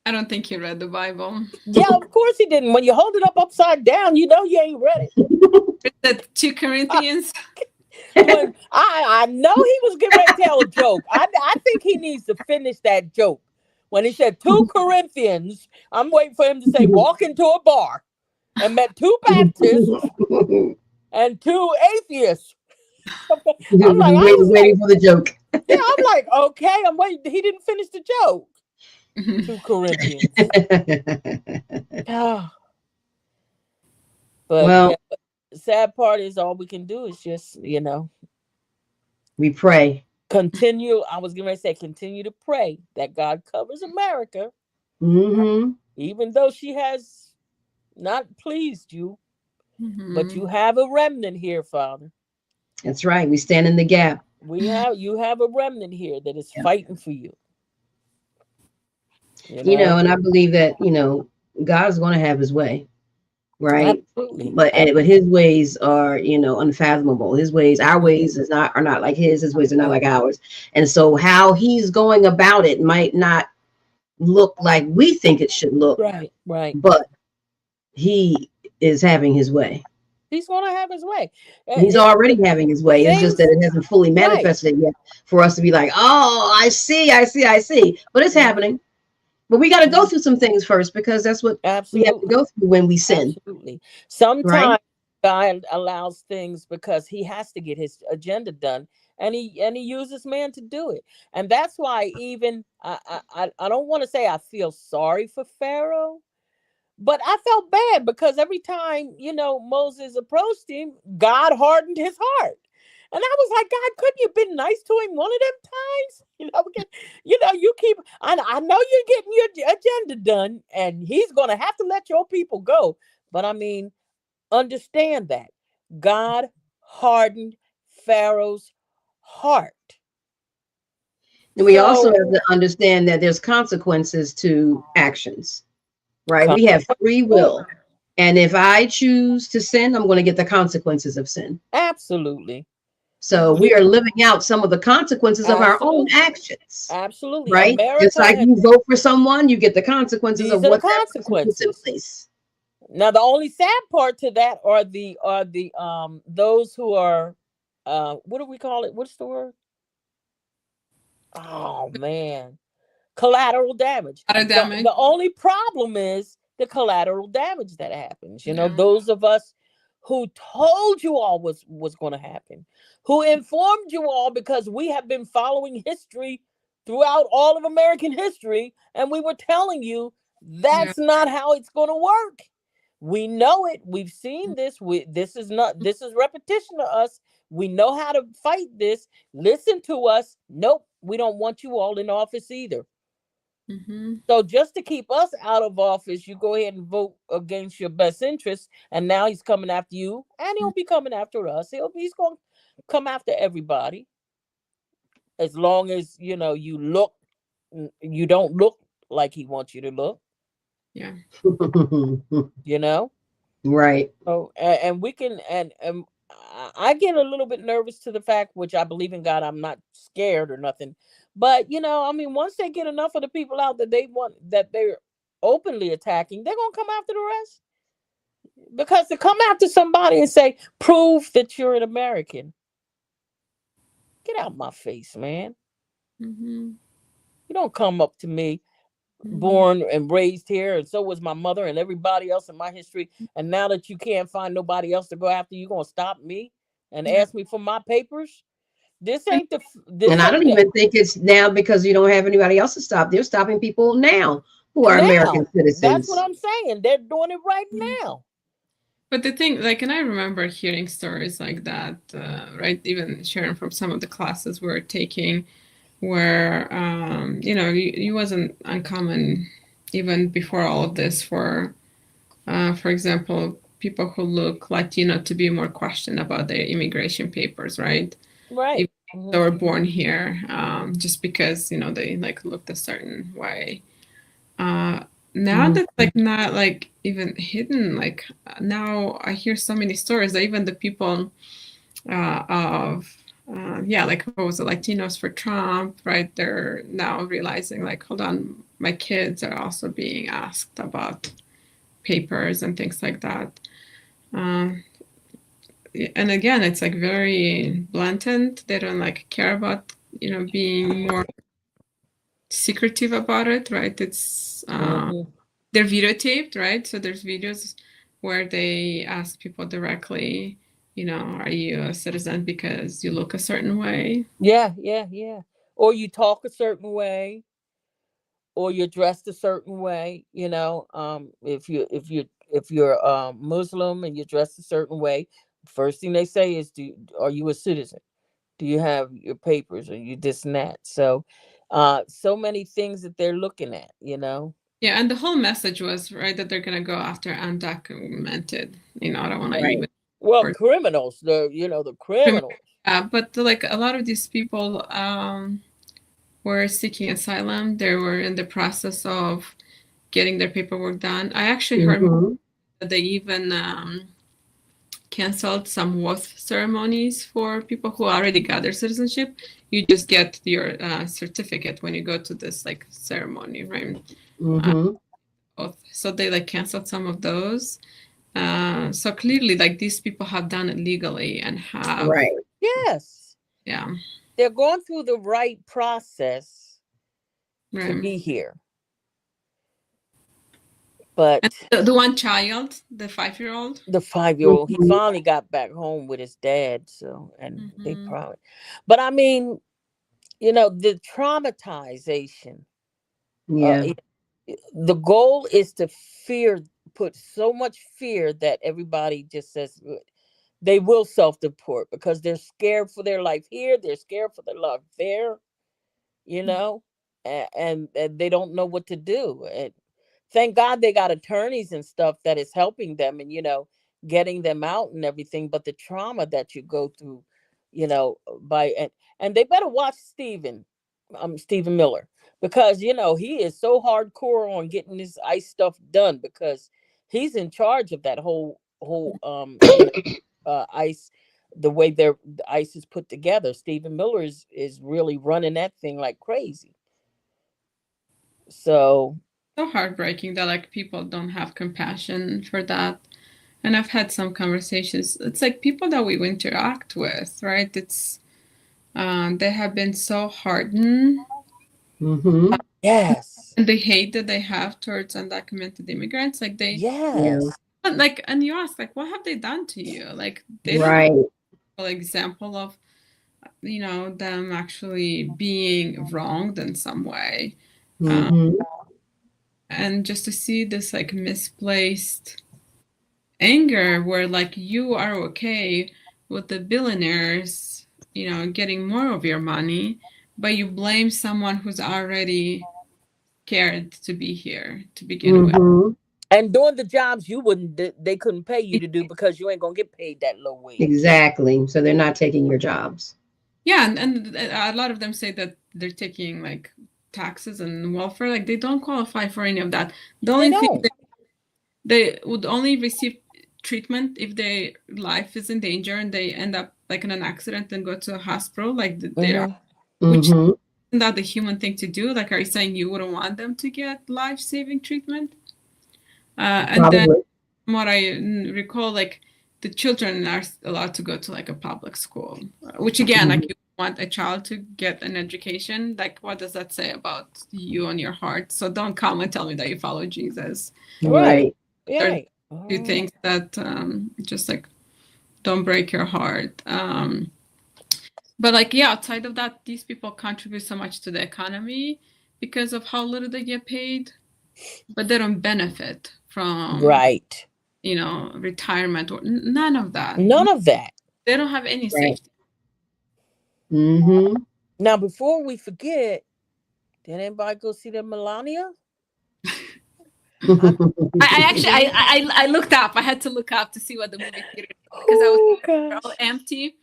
I don't think he read the Bible. Yeah, of course he didn't. When you hold it up upside down, you know you ain't read it. The 2 Corinthians. I know he was getting ready to tell a joke. I think he needs to finish that joke. When he said 2 Corinthians, I'm waiting for him to say, walk into a bar and met 2 Baptists and 2 atheists. I'm like, waiting for the joke. Yeah, I'm like, okay, I'm waiting. He didn't finish the joke. 2 Corinthians. But well, the sad part is all we can do is just, we pray. Continue. I was going to say, continue to pray that God covers America. Even though she has not pleased you, but you have a remnant here, Father. That's right. We stand in the gap. You have a remnant here that is fighting for you. And I believe that, God's going to have his way. Right. Absolutely. But his ways are, unfathomable. His ways, our ways are not like his ways are not like ours. And so how he's going about it might not look like we think it should look. Right. But he is having his way. He's going to have his way. He's already having his way. It's just that it hasn't fully manifested yet for us to be like, oh, I see. But it's happening. But we got to go through some things first, because that's what we have to go through when we sin. Absolutely. Sometimes God allows things because he has to get his agenda done, and he uses man to do it. And that's why even I don't want to say I feel sorry for Pharaoh, but I felt bad because every time, Moses approached him, God hardened his heart. And I was like, God, couldn't you have been nice to him one of them times? You keep, I know you're getting your agenda done, and he's going to have to let your people go. But I mean, understand that God hardened Pharaoh's heart. And we also So, have to understand that there's consequences to actions, right? come We have free on. will. And if I choose to sin, I'm going to get the consequences of sin. Absolutely. So we are living out some of the consequences of our own Absolutely. actions, Absolutely. right? Just America like has, you vote for someone, you get the consequences of these are the what that person puts in consequences. place. Now, the only sad part to that are the those who are what do we call it? What's the word? Oh man. Collateral damage. Lot of The damage. the only problem is the collateral damage that happens. Yeah. Those of us who told you all was going to happen, who informed you all, because we have been following history throughout all of American history, and we were telling you Yeah. that's not how it's going to work. We know it. We've seen this. This is repetition to us. We know how to fight this. Listen to us. Nope, we don't want you all in office either. Mm-hmm. So just to keep us out of office, you go ahead and vote against your best interests. And now he's coming after you, and he'll be coming after us. He's going to come after everybody, as long as you don't look like he wants you to look. Yeah. You know. Right. Oh, and we can, and I get a little bit nervous to the fact, which I believe in God. I'm not scared or nothing, but I mean, once they get enough of the people out that they're openly attacking, they're gonna come after the rest. Because to come after somebody and say, "Prove that you're an American," get out my face, man. Mm-hmm. You don't come up to me, Mm-hmm. born and raised here, and so was my mother and everybody else in my history. And now that you can't find nobody else to go after, you gonna stop me and Yeah. ask me for my papers? This And ain't the And this I ain't don't the even think it's now because you don't have anybody else to stop. They're stopping people now who are American now. That's what citizens. I'm saying. They're doing it right now. but the thing, like, and I remember hearing stories like that, right? Even sharing from some of the classes we were taking, where it wasn't uncommon even before all of this for example, people who look Latino to be more questioned about their immigration papers, right? Even Right. if they were born here, just because they like looked a certain way. Uh, now Mhm. that's like not like even hidden. Like now I hear so many stories that even the people of yeah, like what was it, Latinos for Trump, right? They're now realizing like, hold on, my kids are also being asked about papers and things like that. Uh, and again, it's like very blatant. They don't like care about being more secretive about it, right? It's Mhm. they're videotaped, right? So there's videos where they ask people directly, are you a citizen because you look a certain way? Yeah, yeah, yeah. Or you talk a certain way, or you're dressed a certain way. If you're Muslim and you're dressed a certain way, first thing they say is, are you a citizen? Do you have your papers? Are you this and that? So, so many things that they're looking at. Yeah, and the whole message was right that they're gonna go after undocumented. I don't want to Right. even Well, word criminals, the criminal. criminals. But like a lot of these people were seeking asylum. They were in the process of getting their paperwork done. I actually heard Mhm. that they even canceled some oath ceremonies for people who already got their citizenship. You just get your certificate when you go to this like ceremony, right? Uh, Mhm. oath. So they like canceled some of those. So clearly, like these people have done it legally and have, Right. Yes, yeah, they're going through the right process to right. be here. But And the one child, the 5-year-old. the 5-year-old, he Mhm. finally got back home with his dad. So, and they Hmm. probably, but I mean, the traumatization, Yeah. it- the goal is to put so much fear that everybody just says they will self-deport because they're scared for their life here, they're scared for their life there, you know, and they don't know what to do. And thank God they got attorneys and stuff that is helping them and getting them out and everything. But the trauma that you go through, by and they better watch Stephen Miller, because he is so hardcore on getting this ICE stuff done, because he's in charge of that whole ICE, the way the ICE is put together. Stephen Miller is really running that thing like crazy. So So heartbreaking that like people don't have compassion for that. And I've had some conversations. It's like people that we interact with, right? It's they have been so hardened, Mm-hmm. yes, and the hate that they have towards undocumented immigrants. Like they, Yeah. yes, like, and you ask, like, what have they done to you? Like they don't have Right. an example of them actually being wronged in some way. Um, Mm-hmm. and just to see this like misplaced anger where like you are okay with the billionaires getting more of your money, but you blame someone who's already scared to be here to begin with. Mm-hmm. and doing the jobs you wouldn't they couldn't pay you to do, because you ain't gonna get paid that low wage. Exactly. So they're not taking your jobs. Yeah, and a lot of them say that they're taking like taxes and welfare, like they don't qualify for any of that. The They only thing don't. they would only receive treatment if their life is in danger and they end up like in an accident and go to a hospital, like they are, Hmm. which Mm-hmm. isn't that the human thing to do? Like, are you saying you wouldn't want them to get life-saving treatment? And then, Probably. from what I recall, like the children are allowed to go to like a public school, which again, like Mhm. you want a child to get an education. Like, what does that say about you and your heart? So don't come and tell me that you follow Jesus. Right. Right. There are Right. two things that just like don't break your heart. But like, yeah, outside of that, these people contribute so much to the economy because of how little they get paid, but they don't benefit from, Right. retirement or none of that. None of that. They don't have any Right. safety. Mm-hmm. Now, before we forget, did anybody go see the Melania? I, I actually I looked up. I had to look up to see what the movie theater because I was oh they're all gosh. empty.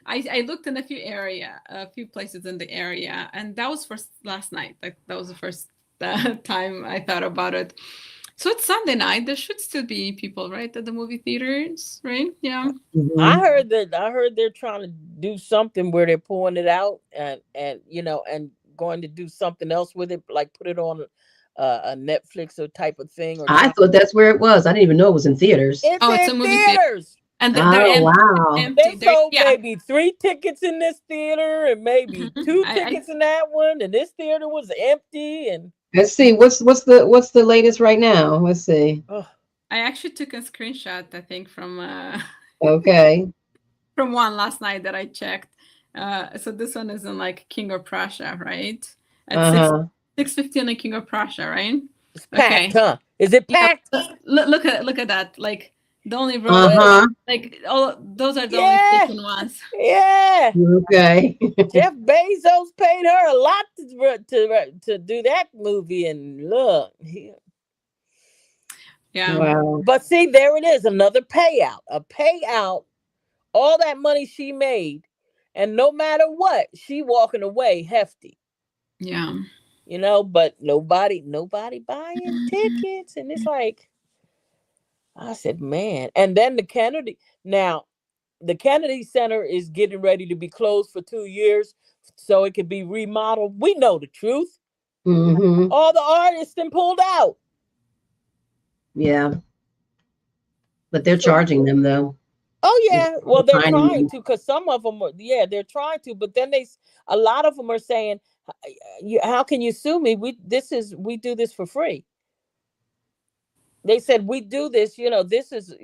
I looked in a few places in the area, and that was for last night. Like that was the first time I thought about it. So it's Sunday night. There should still be people, right, at the movie theaters, right? Yeah. I Mm-hmm. heard that. I heard they're trying to do something where they're pulling it out and going to do something else with it, like put it on a Netflix or type of thing, or I try. thought that's where it was. I didn't even know it was in theaters. It's Oh, it's in a movie theater, theaters. and they're Oh empty. It's wow. They empty. They're sold yeah. maybe 3 tickets in this theater and maybe Mhm. 2 I tickets in that one, and this theater was empty. And Let's see. What's the latest right now? Let's see. oh, I actually took a screenshot. I think from Okay. from one last night that I checked. So this one is in like King of Prussia, right? At Uh-huh. 6:50 on King of Prussia, right? it's packed, Okay. huh? Is it Yeah. packed? Look at that. Like the only row, Uh-huh. like all those are the only Yeah, taken ones. yeah. Okay. Jeff Bezos paid her a lot to do that movie, and look. Yeah. Wow. But see, there it is, another payout, a payout. All that money she made, and no matter what, she walking away hefty. Yeah. But nobody buying tickets, and it's like I said, man. And then the Kennedy Center is getting ready to be closed for 2 years, so it could be remodeled. We know the truth. Mm-hmm. All the artists then pulled out. Yeah. But they're So, charging them though. oh They're yeah, well they're finding trying them. to, because some of them, they're trying to, but then a lot of them are saying, how can you sue me? We do this for free." They said, we do this, this is,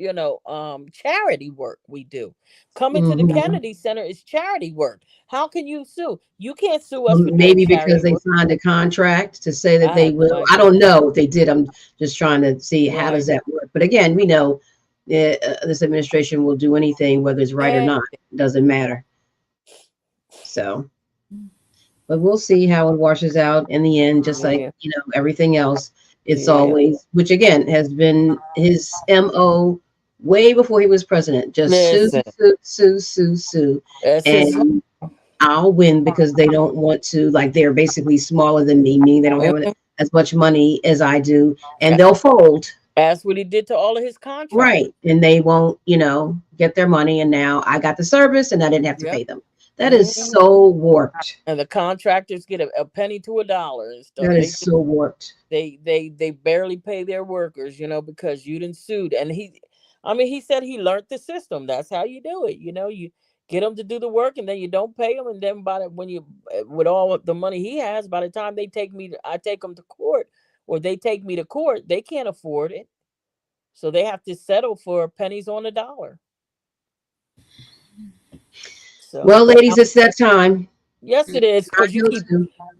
charity work we do. Coming to the Mhm. Kennedy Center is charity work. How can you sue? You can't sue us for doing Maybe because charity they work. signed a contract to say that I they have no will. I idea. don't know if they did. I'm just trying to see how does Right. that work. But again, we know this administration will do anything, whether it's right or And not. It doesn't matter. So, but we'll see how it washes out in the end. Just like yeah, everything else, it's yeah. always, which again has been his MO way before he was president. Just sue, Listen, sue, sue, sue, sue, that's his. and I'll win because they don't want to, like, they're basically smaller than me, meaning they don't have as much money as I do, and they'll fold. That's what he did to all of his contracts. Right. And they won't, get their money. And now I got the service and I didn't have to Yep. pay them. That is so warped. And the contractors get a penny to $1 and stuff. That is so warped. They barely pay their workers, because you didn't sue. And he said he learned the system. That's how you do it. You get them to do the work, and then you don't pay them, and then with all of the money he has, by the time I take them to court, or they take me to court, they can't afford it, so they have to settle for pennies on the dollar. So, well, ladies, it's that time. Yes, it is, because you keep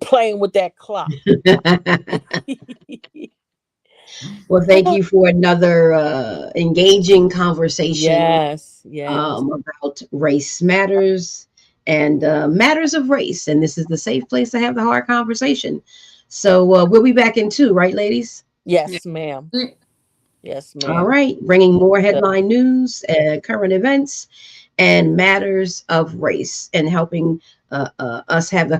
playing with that clock. Well, thank you for another engaging conversation. Yes. About race matters and matters of race. And this is the safe place to have the hard conversation. So we'll be back in 2, right, ladies? Yes, ma'am. Yes, ma'am. All right. Bringing more headline news, current events, and matters of race, and helping us have the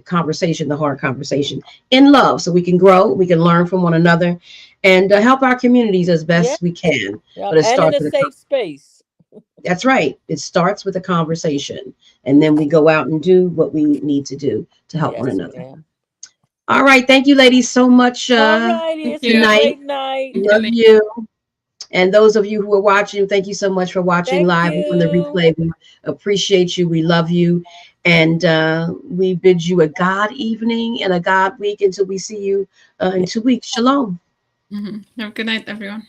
conversation, the hard conversation in love, so we can grow, we can learn from one another, and help our communities as best we can. But it starts in a safe space. That's right. It starts with a conversation, and then we go out and do what we need to do to help one another. Ma'am. All right. Thank you, ladies, so much. All righty. It's a great night. Love you. And those of you who are watching, thank you so much for watching live on the replay. We appreciate you. We love you. And we bid you a God evening and a God week until we see you in 2 weeks. Shalom. Have a good night, everyone.